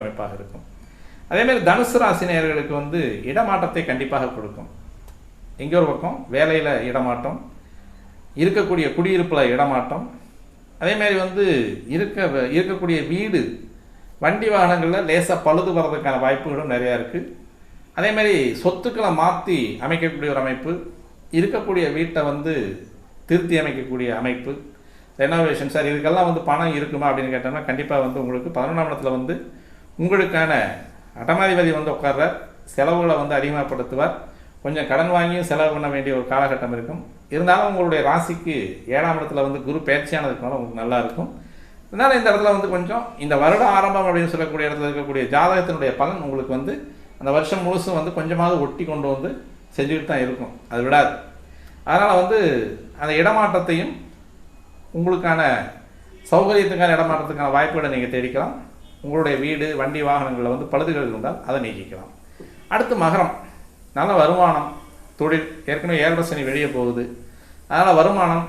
அமைப்பாக இருக்கும். அதேமாதிரி தனுசு ராசி நேயர்களுக்கு வந்து இடமாற்றத்தை கண்டிப்பாக கொடுக்கும். எங்கே ஒரு பக்கம் வேலையில் இடமாற்றம், இருக்கக்கூடிய குடியிருப்பில் இடமாற்றம், அதேமாதிரி வந்து இருக்கக்கூடிய வீடு வண்டி வாகனங்களில் லேசாக பழுது வர்றதுக்கான வாய்ப்புகளும் நிறையா இருக்குது. அதேமாதிரி சொத்துக்களை மாற்றி அமைக்கக்கூடிய ஒரு அமைப்பு, இருக்கக்கூடிய வீட்டை வந்து திருத்தி அமைக்கக்கூடிய அமைப்பு, ரெனோவேஷன். சார் இதுக்கெல்லாம் வந்து பணம் இருக்குமா அப்படின்னு கேட்டோம்னா கண்டிப்பாக வந்து உங்களுக்கு 11ஆம் இடத்துல வந்து உங்களுக்கான அட்டமாதிபதி வந்து உட்கார்ற செலவுகளை வந்து அதிகமாகப்படுத்துவார். கொஞ்சம் கடன் வாங்கியும் செலவு பண்ண வேண்டிய ஒரு காலகட்டம் இருக்கும். இருந்தாலும் உங்களுடைய ராசிக்கு 7ஆம் இடத்துல வந்து குரு பயிற்சியானதுக்குனால உங்களுக்கு நல்லா இருக்கும். அதனால் இந்த இடத்துல வந்து கொஞ்சம் இந்த வருட ஆரம்பம் அப்படின்னு சொல்லக்கூடிய இடத்துல இருக்கக்கூடிய ஜாதகத்தினுடைய பலன் உங்களுக்கு வந்து அந்த வருஷம் முழுசும் வந்து கொஞ்சமாவது ஒட்டி கொண்டு வந்து செஞ்சுக்கிட்டு தான் இருக்கும், அது விடாது. அதனால் வந்து அந்த இடமாற்றத்தையும் உங்களுக்கான சௌகரியத்துக்கான இடமாற்றத்துக்கான வாய்ப்புகளை நீங்கள் தேடிக்கலாம். உங்களுடைய வீடு வண்டி வாகனங்களில் வந்து பழுதுகள் இருந்தால் அதை நீக்கிக்கலாம். அடுத்து மகரம், நல்ல வருமானம், தொழில். ஏற்கனவே 7 சனி வெளியே போகுது, அதனால் வருமானம்